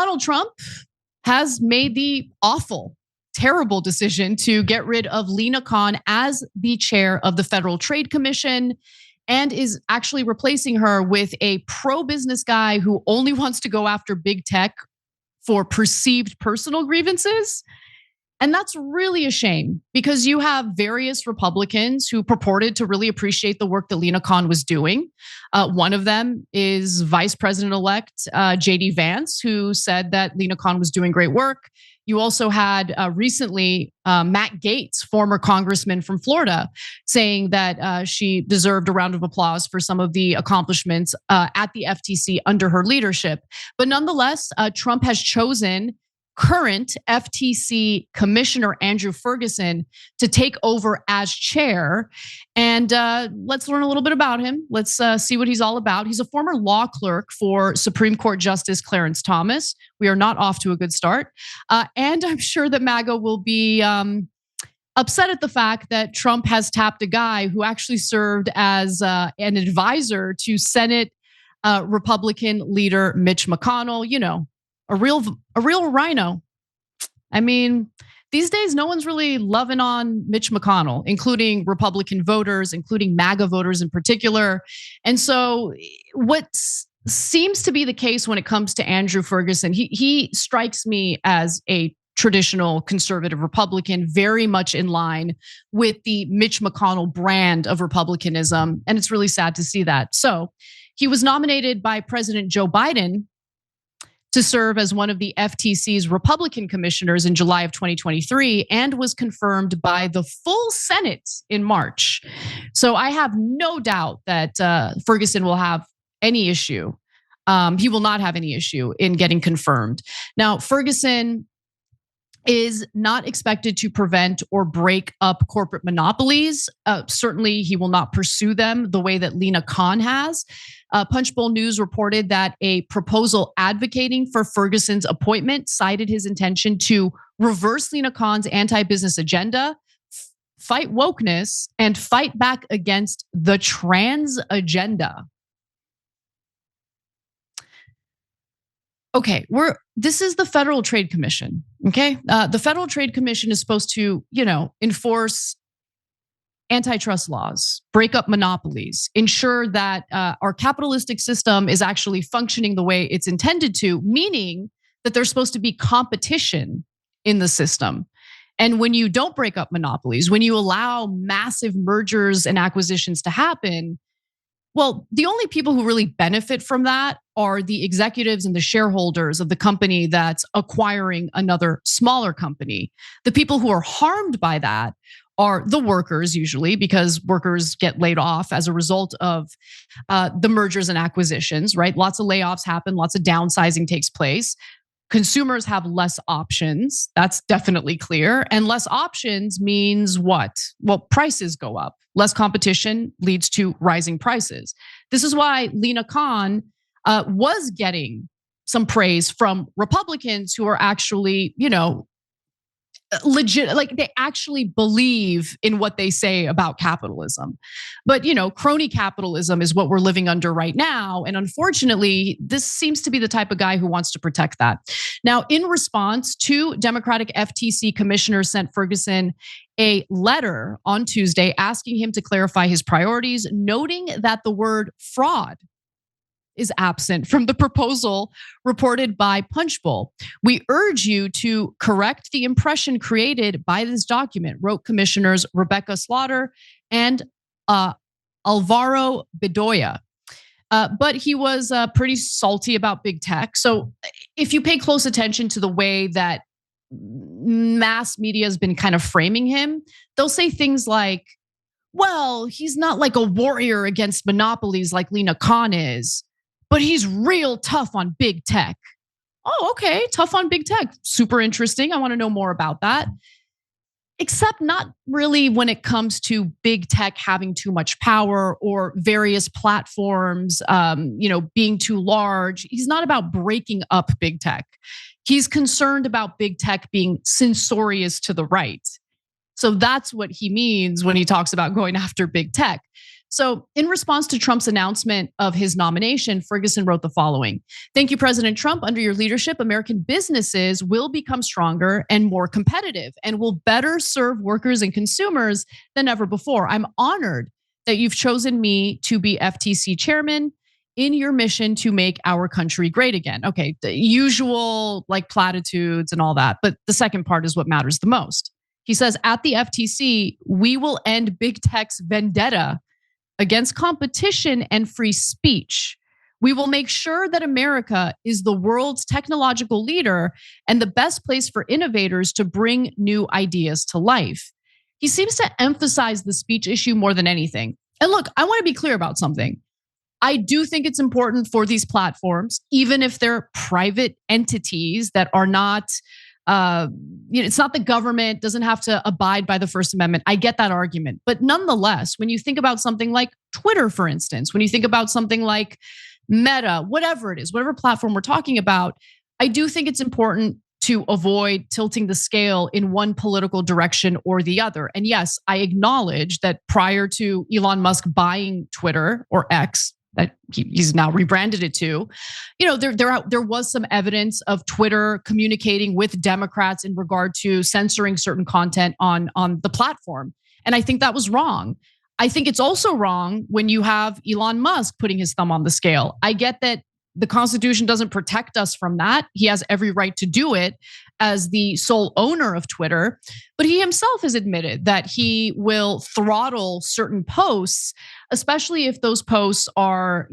Donald Trump has made the awful, terrible decision to get rid of Lina Khan as the chair of the Federal Trade Commission and is actually replacing her with a pro-business guy who only wants to go after big tech for perceived personal grievances. And that's really a shame because you have various Republicans who purported to really appreciate the work that Lina Khan was doing. One of them is Vice President-elect JD Vance, who said that Lina Khan was doing great work. You also had recently Matt Gaetz, former congressman from Florida, saying that she deserved a round of applause for some of the accomplishments at the FTC under her leadership. But nonetheless, Trump has chosen current FTC Commissioner Andrew Ferguson to take over as chair. And let's learn a little bit about him. Let's see what he's all about. He's a former law clerk for Supreme Court Justice Clarence Thomas. We are not off to a good start. And I'm sure that MAGA will be upset at the fact that Trump has tapped a guy who actually served as an advisor to Senate Republican leader Mitch McConnell. You know, a real rhino. I mean, these days, no one's really loving on Mitch McConnell, including Republican voters, including MAGA voters in particular. And so what seems to be the case when it comes to Andrew Ferguson, he strikes me as a traditional conservative Republican, very much in line with the Mitch McConnell brand of Republicanism. And it's really sad to see that. So he was nominated by President Joe Biden to serve as one of the FTC's Republican commissioners in July of 2023 and was confirmed by the full Senate in March. So I have no doubt that Ferguson will have any issue. He will not have any issue in getting confirmed. Now, Ferguson is not expected to prevent or break up corporate monopolies. Certainly, he will not pursue them the way that Lina Khan has. Punchbowl News reported that a proposal advocating for Ferguson's appointment cited his intention to reverse Lina Khan's anti-business agenda, fight wokeness, and fight back against the trans agenda. Okay, this is the Federal Trade Commission, okay? The Federal Trade Commission is supposed to, enforce antitrust laws, break up monopolies, ensure that our capitalistic system is actually functioning the way it's intended to, meaning that there's supposed to be competition in the system. And when you don't break up monopolies, when you allow massive mergers and acquisitions to happen, well, the only people who really benefit from that are the executives and the shareholders of the company that's acquiring another smaller company. The people who are harmed by that are the workers usually, because workers get laid off as a result of the mergers and acquisitions, right? Lots of layoffs happen, lots of downsizing takes place. Consumers have less options. That's definitely clear. And less options means what? Well, prices go up. Less competition leads to rising prices. This is why Lina Khan was getting some praise from Republicans who are actually, legit, like they actually believe in what they say about capitalism. But, crony capitalism is what we're living under right now. And unfortunately, this seems to be the type of guy who wants to protect that. Now, in response, two Democratic FTC commissioners sent Ferguson a letter on Tuesday asking him to clarify his priorities, noting that the word fraud is absent from the proposal reported by Punchbowl. "We urge you to correct the impression created by this document," wrote Commissioners Rebecca Slaughter and Alvaro Bedoya. But he was pretty salty about big tech. So if you pay close attention to the way that mass media has been kind of framing him, they'll say things like, well, he's not like a warrior against monopolies like Lina Khan is, but he's real tough on big tech. Oh, okay, tough on big tech. Super interesting. I want to know more about that. Except not really when it comes to big tech having too much power or various platforms, being too large. He's not about breaking up big tech. He's concerned about big tech being censorious to the right. So that's what he means when he talks about going after big tech. So, in response to Trump's announcement of his nomination, Ferguson wrote the following: "Thank you, President Trump. Under your leadership, American businesses will become stronger and more competitive and will better serve workers and consumers than ever before. I'm honored that you've chosen me to be FTC chairman in your mission to make our country great again." Okay, the usual like platitudes and all that. But the second part is what matters the most. He says, "At the FTC, we will end big tech's vendetta against competition and free speech. We will make sure that America is the world's technological leader and the best place for innovators to bring new ideas to life." He seems to emphasize the speech issue more than anything. And look, I want to be clear about something. I do think it's important for these platforms, even if they're private entities that are not, it's not the government, doesn't have to abide by the First Amendment. I get that argument. But nonetheless, when you think about something like Twitter, for instance, when you think about something like Meta, whatever it is, whatever platform we're talking about, I do think it's important to avoid tilting the scale in one political direction or the other. And yes, I acknowledge that prior to Elon Musk buying Twitter or X, that he's now rebranded it to, there was some evidence of Twitter communicating with Democrats in regard to censoring certain content on the platform. And I think that was wrong. I think it's also wrong when you have Elon Musk putting his thumb on the scale. I get that the Constitution doesn't protect us from that. He has every right to do it as the sole owner of Twitter, but he himself has admitted that he will throttle certain posts, especially if those posts are,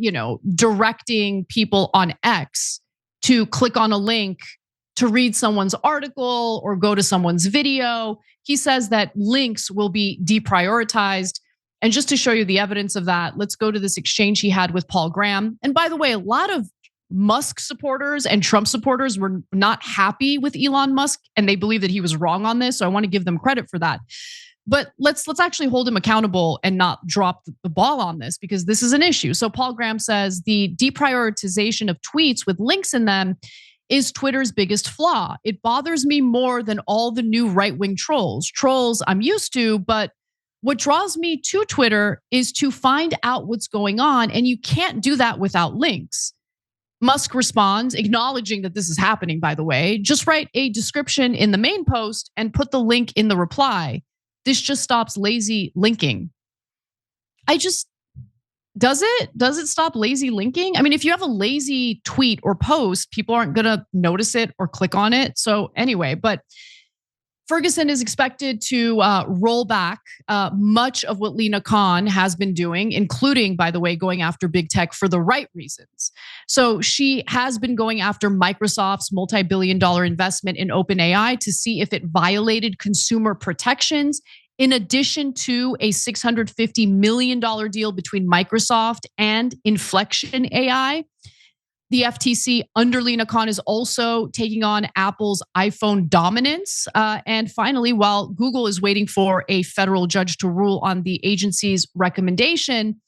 directing people on X to click on a link to read someone's article or go to someone's video. He says that links will be deprioritized. And just to show you the evidence of that, let's go to this exchange he had with Paul Graham. And by the way, a lot of Musk supporters and Trump supporters were not happy with Elon Musk, and they believe that he was wrong on this. So I want to give them credit for that. But let's actually hold him accountable and not drop the ball on this, because this is an issue. So Paul Graham says the deprioritization of tweets with links in them is Twitter's biggest flaw. It bothers me more than all the new right-wing trolls. Trolls I'm used to, but what draws me to Twitter is to find out what's going on, and you can't do that without links. Musk responds, acknowledging that this is happening, by the way. Just write a description in the main post and put the link in the reply. This just stops lazy linking. Does it stop lazy linking? I mean, if you have a lazy tweet or post, people aren't gonna notice it or click on it. So anyway, but Ferguson is expected to roll back much of what Lina Khan has been doing, including, by the way, going after big tech for the right reasons. So she has been going after Microsoft's multi-billion-dollar investment in OpenAI to see if it violated consumer protections, in addition to a $650 million deal between Microsoft and Inflection AI. The FTC under Lina Khan is also taking on Apple's iPhone dominance. And finally, while Google is waiting for a federal judge to rule on the agency's recommendation,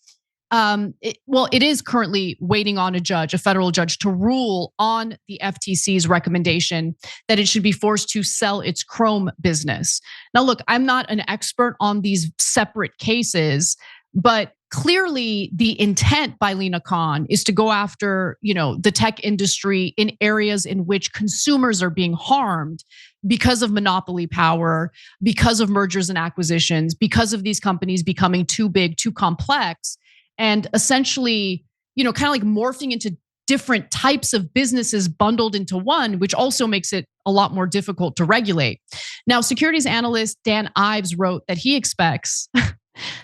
it is currently waiting on a federal judge to rule on the FTC's recommendation that it should be forced to sell its Chrome business. Now, look, I'm not an expert on these separate cases, but clearly the intent by Lina Khan is to go after, the tech industry in areas in which consumers are being harmed because of monopoly power, because of mergers and acquisitions, because of these companies becoming too big, too complex, and essentially, kind of like morphing into different types of businesses bundled into one, which also makes it a lot more difficult to regulate. Now, securities analyst Dan Ives wrote that he expects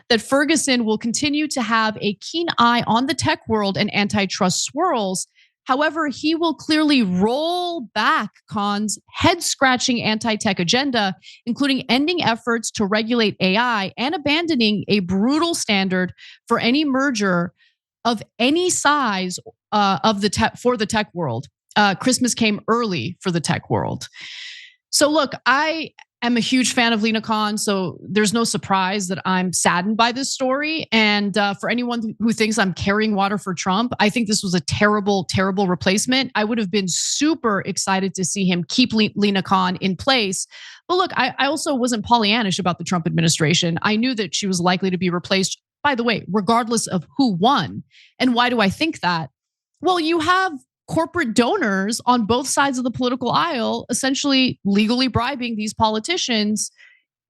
that Ferguson will continue to have a keen eye on the tech world and antitrust swirls. However, he will clearly roll back Khan's head-scratching anti-tech agenda, including ending efforts to regulate AI and abandoning a brutal standard for any merger of any size for the tech world. Christmas came early for the tech world. So look, I am a huge fan of Lina Khan, so there's no surprise that I'm saddened by this story. And for anyone who thinks I'm carrying water for Trump, I think this was a terrible, terrible replacement. I would have been super excited to see him keep Lina Khan in place. But look, I also wasn't Pollyannish about the Trump administration. I knew that she was likely to be replaced by the way, regardless of who won. And why do I think that? Well, you have corporate donors on both sides of the political aisle essentially legally bribing these politicians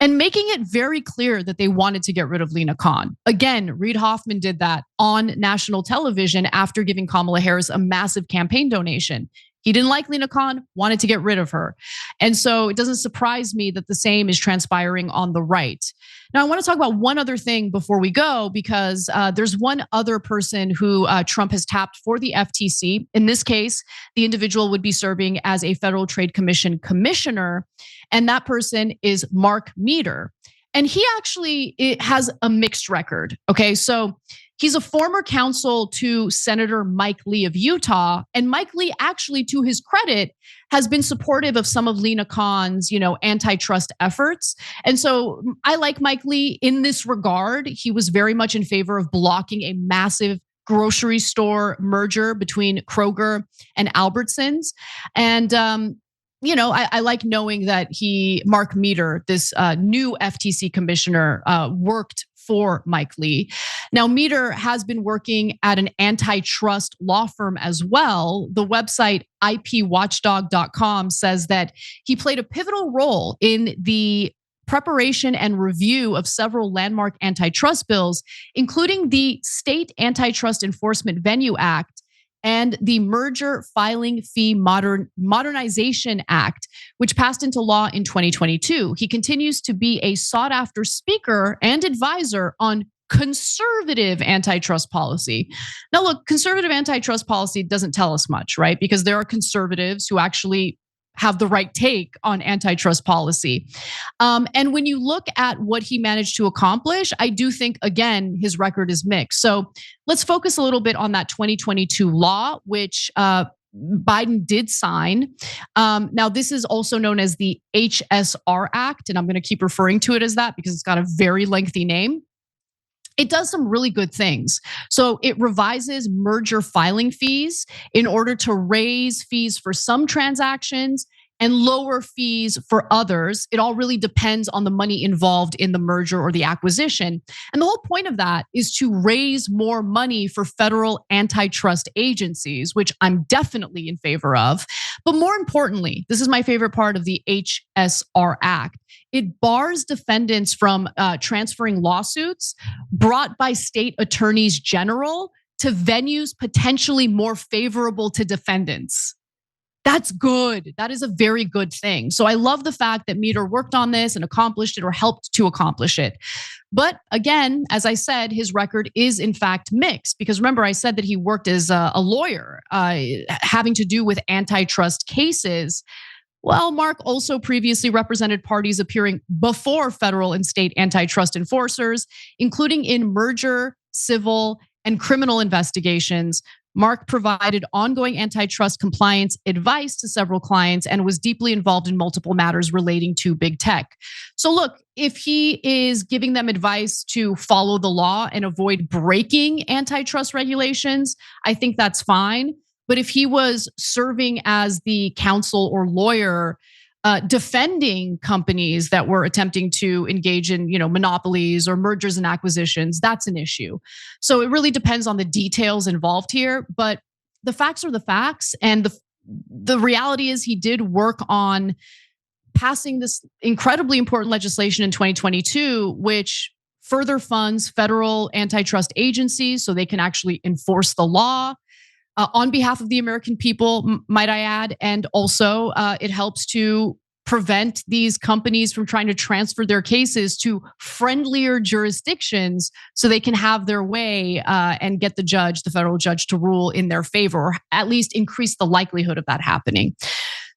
and making it very clear that they wanted to get rid of Lina Khan. Again, Reid Hoffman did that on national television after giving Kamala Harris a massive campaign donation. He didn't like Lina Khan, wanted to get rid of her. And so it doesn't surprise me that the same is transpiring on the right. Now, I want to talk about one other thing before we go, because there's one other person who Trump has tapped for the FTC. In this case, the individual would be serving as a Federal Trade Commission commissioner, and that person is Mark Meador. And he actually has a mixed record, okay? So he's a former counsel to Senator Mike Lee of Utah. And Mike Lee, actually, to his credit, has been supportive of some of Lina Khan's, antitrust efforts. And so I like Mike Lee in this regard. He was very much in favor of blocking a massive grocery store merger between Kroger and Albertsons. And I like knowing that Mark Meador, this new FTC commissioner, worked for Mike Lee. Now, Meador has been working at an antitrust law firm as well. The website ipwatchdog.com says that he played a pivotal role in the preparation and review of several landmark antitrust bills, including the State Antitrust Enforcement Venue Act and the Merger Filing Fee Modernization Act, which passed into law in 2022. He continues to be a sought-after speaker and advisor on conservative antitrust policy. Now, look, conservative antitrust policy doesn't tell us much, right? Because there are conservatives who actually have the right take on antitrust policy. And when you look at what he managed to accomplish, I do think, again, his record is mixed. So let's focus a little bit on that 2022 law, which Biden did sign. Now, this is also known as the HSR Act, and I'm going to keep referring to it as that because it's got a very lengthy name. It does some really good things. So it revises merger filing fees in order to raise fees for some transactions and lower fees for others. It all really depends on the money involved in the merger or the acquisition. And the whole point of that is to raise more money for federal antitrust agencies, which I'm definitely in favor of. But more importantly, this is my favorite part of the HSR Act. It bars defendants from transferring lawsuits brought by state attorneys general to venues potentially more favorable to defendants. That's good. That is a very good thing. So I love the fact that Meador worked on this and accomplished it or helped to accomplish it. But again, as I said, his record is in fact mixed because remember I said that he worked as a lawyer having to do with antitrust cases. Well, Mark also previously represented parties appearing before federal and state antitrust enforcers, including in merger, civil, and criminal investigations. Mark provided ongoing antitrust compliance advice to several clients and was deeply involved in multiple matters relating to big tech. So look, if he is giving them advice to follow the law and avoid breaking antitrust regulations, I think that's fine. But if he was serving as the counsel or lawyer defending companies that were attempting to engage in, monopolies or mergers and acquisitions, that's an issue. So it really depends on the details involved here, but the facts are the facts. And the reality is he did work on passing this incredibly important legislation in 2022, which further funds federal antitrust agencies so they can actually enforce the law on behalf of the American people, might I add. And also it helps to prevent these companies from trying to transfer their cases to friendlier jurisdictions so they can have their way and get the federal judge to rule in their favor, or at least increase the likelihood of that happening.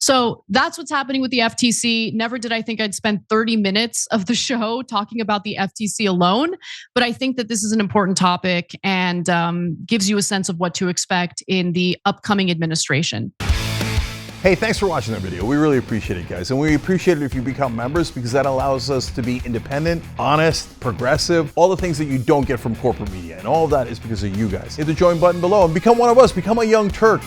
So that's what's happening with the FTC. Never did I think I'd spend 30 minutes of the show talking about the FTC alone, but I think that this is an important topic and gives you a sense of what to expect in the upcoming administration. Hey, thanks for watching that video. We really appreciate it, guys. And we appreciate it if you become members because that allows us to be independent, honest, progressive, all the things that you don't get from corporate media. And all of that is because of you guys. Hit the join button below and become one of us. Become a young Turk.